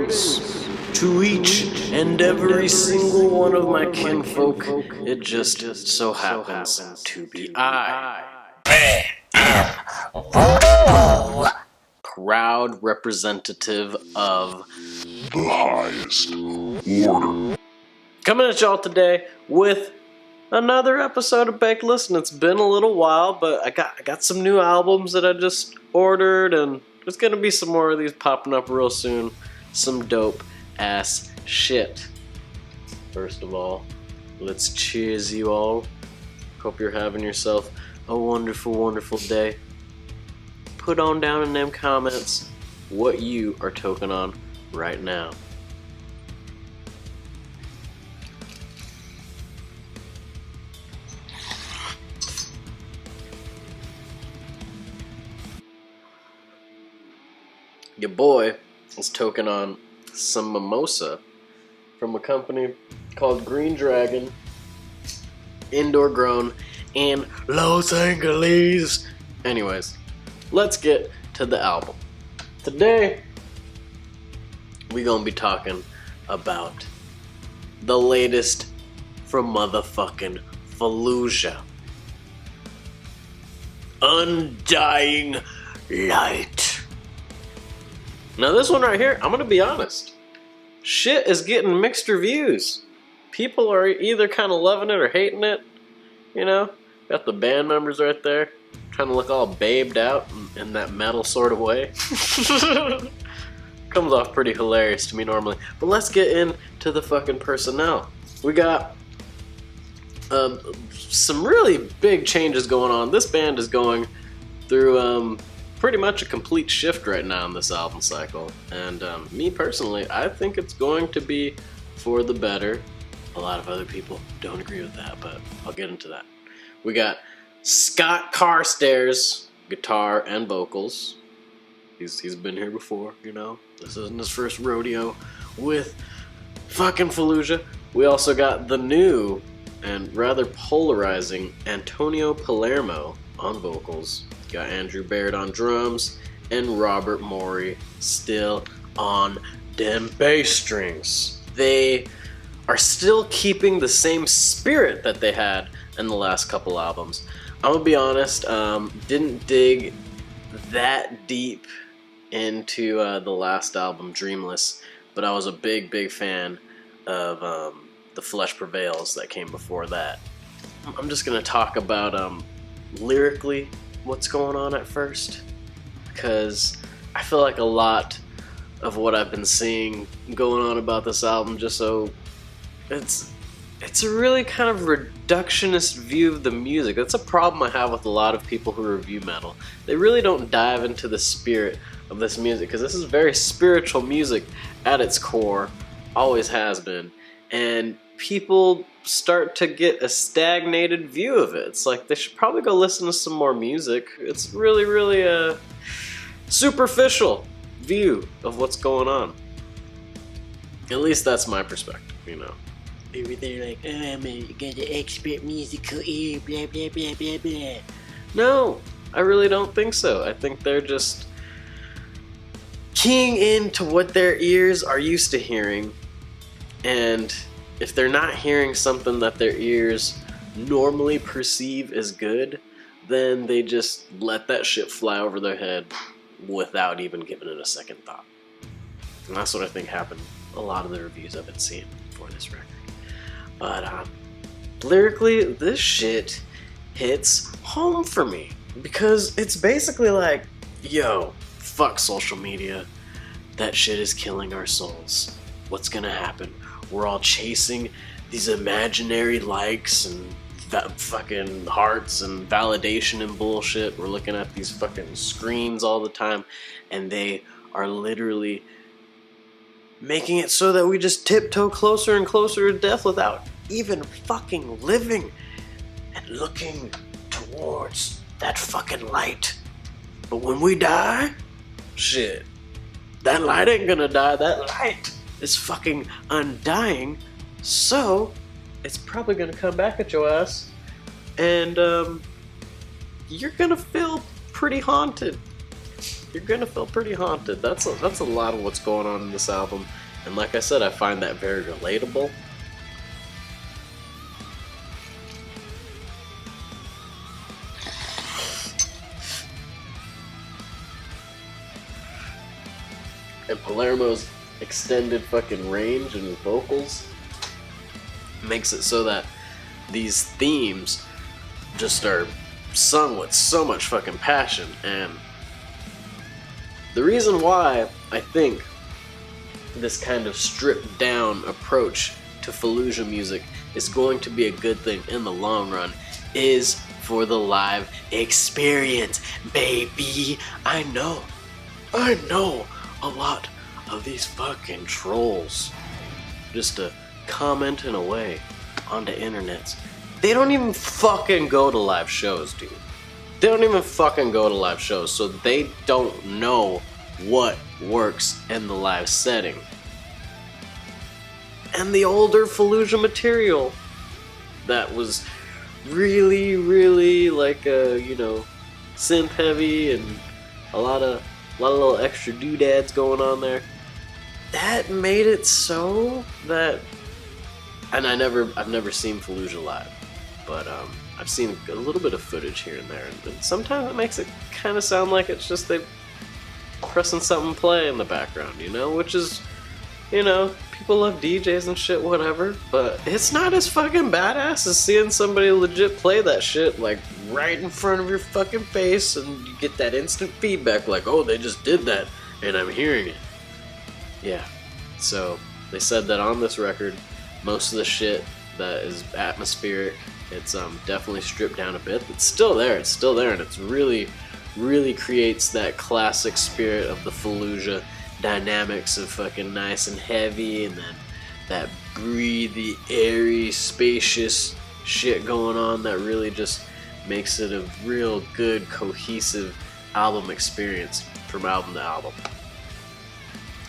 Greetings to each and every single one of my kinfolk. It just so happens to be I. Proud representative of the highest order. Coming at y'all today with another episode of Baked Listen. It's been a little while, but I got some new albums that I just ordered, and there's gonna be some more of these popping up real soon. Some dope ass shit. First of all, let's cheers you all. Hope you're having yourself a wonderful, wonderful day. Put on down in them comments what you are toking on right now. Your boy is toking on some mimosa from a company called Green Dragon, indoor grown in Los Angeles. Anyways, let's get to the album. Today, we gonna be talking about the latest from motherfucking Fallujah. Undying Light. Now this one right here, I'm gonna be honest, shit is getting mixed reviews. People are either kind of loving it or hating it, you know? Got the band members right there, trying to look all babed out in that metal sort of way. Comes off pretty hilarious to me normally. But let's get into the fucking personnel. We got some really big changes going on. This band is going through pretty much a complete shift right now in this album cycle, and me personally, I think it's going to be for the better. A lot of other people don't agree with that, but I'll get into that. We got Scott Carstairs, guitar and vocals. He's been here before, you know. This isn't his first rodeo with fucking Fallujah. We also got the new and rather polarizing Antonio Palermo on vocals. Got Andrew Baird on drums, and Robert Morey still on them bass strings. They are still keeping the same spirit that they had in the last couple albums. I'm gonna be honest, didn't dig that deep into the last album, Dreamless, but I was a big fan of The Flesh Prevails that came before that. I'm just gonna talk about lyrically what's going on at first, because I feel like a lot of what I've been seeing going on about this album, just so it's a really kind of reductionist view of the music. That's a problem I have with a lot of people who review metal. They really don't dive into the spirit of this music, because this is very spiritual music at its core, always has been, and people start to get a stagnated view of it. It's like they should probably go listen to some more music. It's really a superficial view of what's going on. At least that's my perspective, you know. They're like, oh man, you got the expert musical ear, blah blah blah blah blah. No, I really don't think so. I think they're just keying into what their ears are used to hearing, and if they're not hearing something that their ears normally perceive as good, then they just let that shit fly over their head without even giving it a second thought. And that's what I think happened a lot of the reviews I've been seeing for this record. But lyrically, this shit hits home for me, because it's basically like, yo, fuck social media. That shit is killing our souls. What's gonna happen? We're all chasing these imaginary likes and fucking hearts and validation and bullshit. We're looking at these fucking screens all the time, and they are literally making it so that we just tiptoe closer and closer to death without even fucking living and looking towards that fucking light. But when we die, shit, that light ain't gonna die. That light is fucking undying, so it's probably gonna come back at your ass, and you're gonna feel pretty haunted. you're gonna feel pretty haunted. That's a lot of what's going on in this album, and like I said, I find that very relatable. And Palermo's extended fucking range and vocals makes it so that these themes just are sung with so much fucking passion. And the reason why I think this kind of stripped down approach to Fallujah music is going to be a good thing in the long run is for the live experience, baby. I know a lot of these fucking trolls just commenting away on the internets. They don't even fucking go to live shows, dude. They don't even fucking go to live shows, so they don't know what works in the live setting. And the older Fallujah material that was really like synth heavy and a lot of little extra doodads going on there. That made it so that, and I've never seen Fallujah live, but I've seen a little bit of footage here and there, and sometimes it makes it kind of sound like it's just they pressing something play in the background, which is, people love DJs and shit, whatever, but it's not as fucking badass as seeing somebody legit play that shit, like, right in front of your fucking face, and you get that instant feedback, like, oh, they just did that, and I'm hearing it. Yeah, so they said that on this record, most of the shit that is atmospheric, it's definitely stripped down a bit. It's still there, and it's really creates that classic spirit of the Fallujah dynamics of fucking nice and heavy, and then that breathy, airy, spacious shit going on that really just makes it a real good, cohesive album experience from album to album.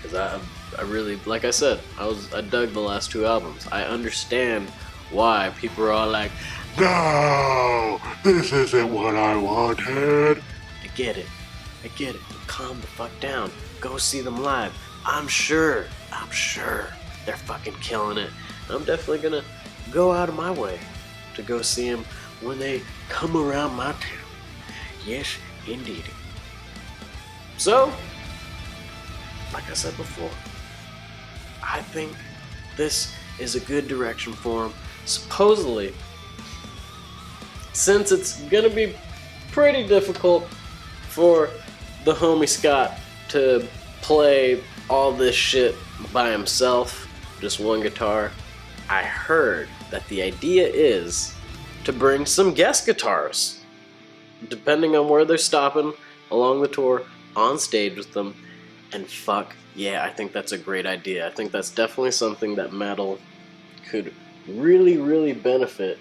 Because I really, like I said, I dug the last two albums. I understand why people are all like, No, this isn't what I wanted. I get it. Calm the fuck down. Go see them live. I'm sure they're fucking killing it. I'm definitely gonna go out of my way to go see them when they come around my town. Yes, indeed. So, like I said before, I think this is a good direction for them. Supposedly, since it's gonna be pretty difficult for the homie Scott to play all this shit by himself, just one guitar, I heard that the idea is to bring some guest guitarists, depending on where they're stopping along the tour, on stage with them. And fuck yeah, I think that's a great idea. I think that's definitely something that metal could really benefit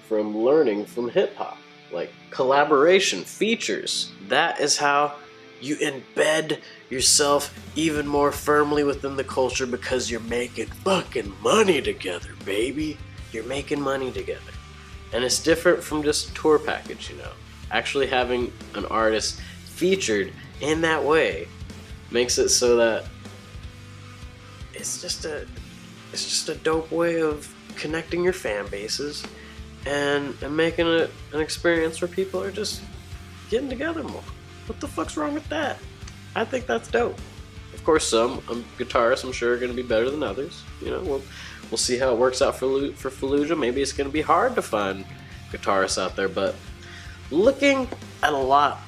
from learning from hip-hop. Like collaboration, features. That is how you embed yourself even more firmly within the culture, because you're making fucking money together, baby. You're making money together. And it's different from just a tour package, Actually having an artist featured in that way makes it so that it's just a dope way of connecting your fan bases and making it an experience where people are just getting together more. What the fuck's wrong with that? I think that's dope. Of course, some guitarists I'm sure are going to be better than others. We'll see how it works out for Fallujah. Maybe it's going to be hard to find guitarists out there, but looking at a lot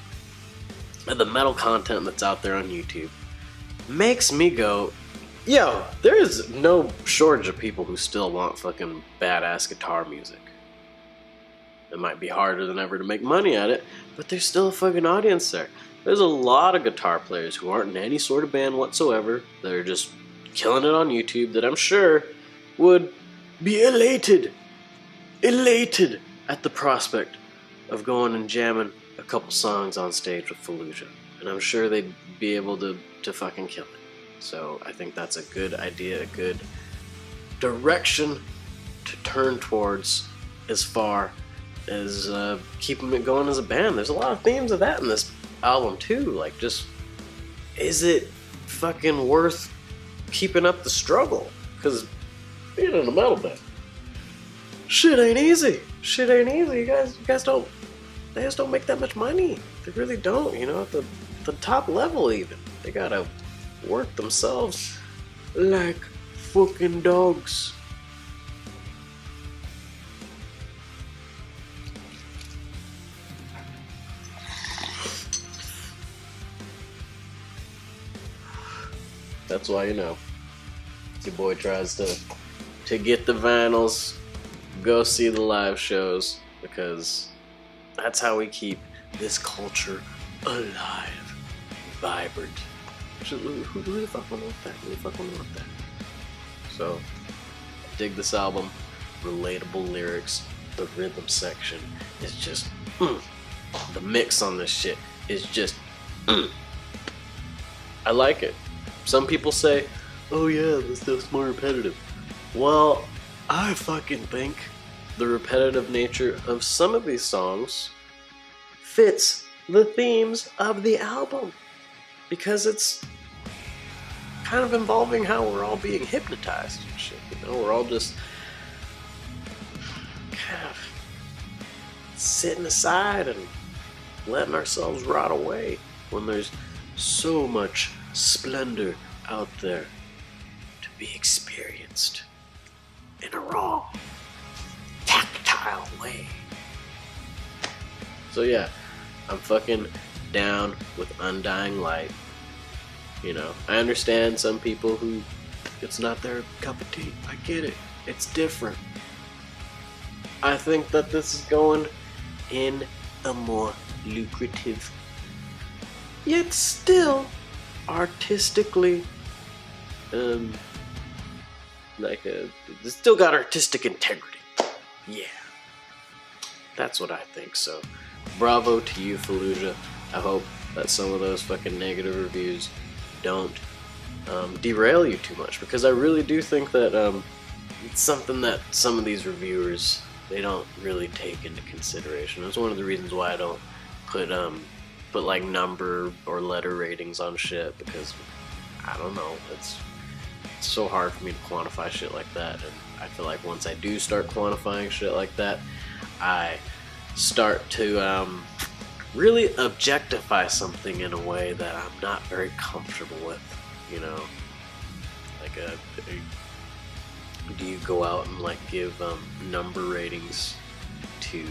of the metal content that's out there on YouTube makes me go, yo, there is no shortage of people who still want fucking badass guitar music. It might be harder than ever to make money at it, but there's still a fucking audience there. There's a lot of guitar players who aren't in any sort of band whatsoever that are just killing it on YouTube that I'm sure would be elated at the prospect of going and jamming a couple songs on stage with Fallujah. And I'm sure they'd be able to fucking kill it. So I think that's a good idea, a good direction to turn towards as far as keeping it going as a band. There's a lot of themes of that in this album too. Like, just, is it fucking worth keeping up the struggle? Because being in a metal band, shit ain't easy. Shit ain't easy. You guys don't. They just don't make that much money. They really don't. You know, at the top level even, they gotta work themselves like fucking dogs. That's why, you know, your boy tries to get the vinyls, go see the live shows, because that's how we keep this culture alive, vibrant. Who the fuck would want that? Who the fuck would want that? So, dig this album. Relatable lyrics. The rhythm section is just, the mix on this shit is just, I like it. Some people say, oh yeah, this stuff's more repetitive. Well, I fucking think the repetitive nature of some of these songs fits the themes of the album, because it's kind of involving how we're all being hypnotized and shit. You know, we're all just kind of sitting aside and letting ourselves rot away when there's so much splendor out there to be experienced in a raw, tactile way. So yeah, I'm fucking down with Undying Light. You know, I understand some people who it's not their cup of tea. I get it. It's different. I think that this is going in a more lucrative, yet still artistically, it's still got artistic integrity. Yeah. That's what I think. So, bravo to you, Fallujah. I hope that some of those fucking negative reviews don't derail you too much, because I really do think that it's something that some of these reviewers, they don't really take into consideration. It's one of the reasons why I don't put like number or letter ratings on shit, because I don't know, it's so hard for me to quantify shit like that. And I feel like once I do start quantifying shit like that, I start to really objectify something in a way that I'm not very comfortable with, you know. Like, do you go out and like give number ratings to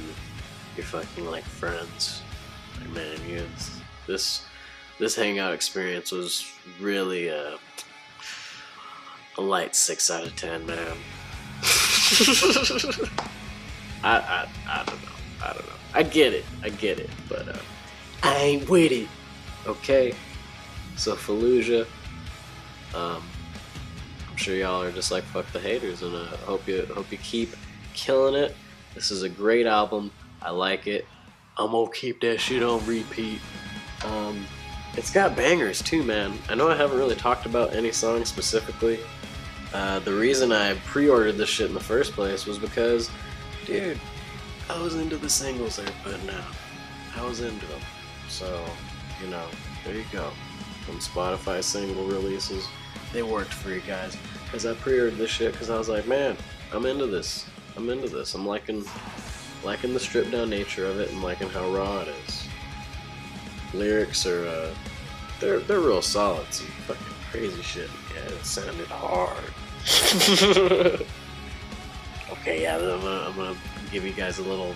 your fucking like friends? Like, man, this hangout experience was really a light 6 out of 10, man. I don't know. I get it, but I ain't with it. Okay, so Fallujah, I'm sure y'all are just like, fuck the haters, and I hope you keep killing it. This is a great album. I like it. I'm gonna keep that shit on repeat. It's got bangers too, man. I know I haven't really talked about any songs specifically. The reason I pre-ordered this shit in the first place was because, dude, I was into the singles they were putting out. I was into them. So, you know, there you go. From Spotify single releases, they worked for you guys. Because I pre-ordered this shit because I was like, man, I'm into this. I'm liking the stripped down nature of it and liking how raw it is. Lyrics are, they're real solid. Some fucking crazy shit. Yeah, it sounded hard. Okay, yeah, I'm gonna give you guys a little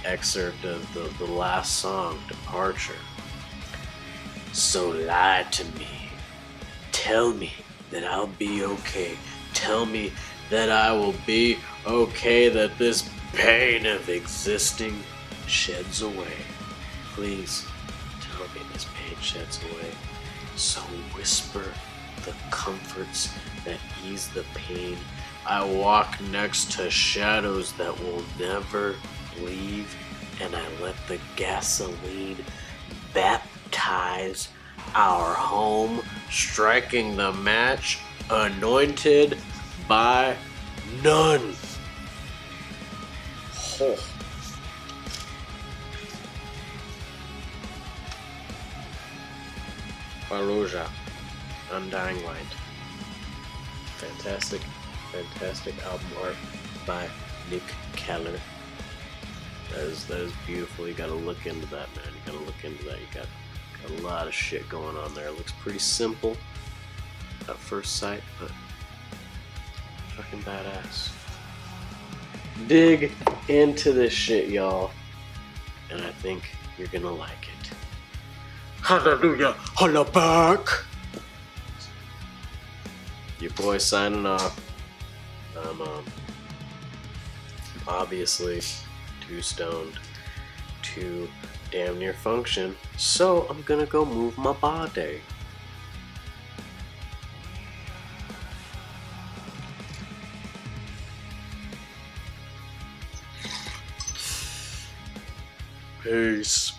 excerpt of the last song, Departure. So lie to me. Tell me that I'll be okay. Tell me that I will be okay, that this pain of existing sheds away. Please tell me this pain sheds away. So whisper the comforts that ease the pain. I walk next to shadows that will never leave, and I let the gasoline baptize our home, striking the match anointed by none. Oh. Fallujah, Undying Light. Fantastic, fantastic album art by Nick Keller. That is beautiful. You gotta look into that, man. You gotta look into that. You got a lot of shit going on there. It looks pretty simple at first sight, but fucking badass. Dig into this shit, y'all, and I think you're gonna like it. Hallelujah, holla back. Your boy signing off. I'm obviously too stoned to damn near function, so I'm gonna go move my body. Peace.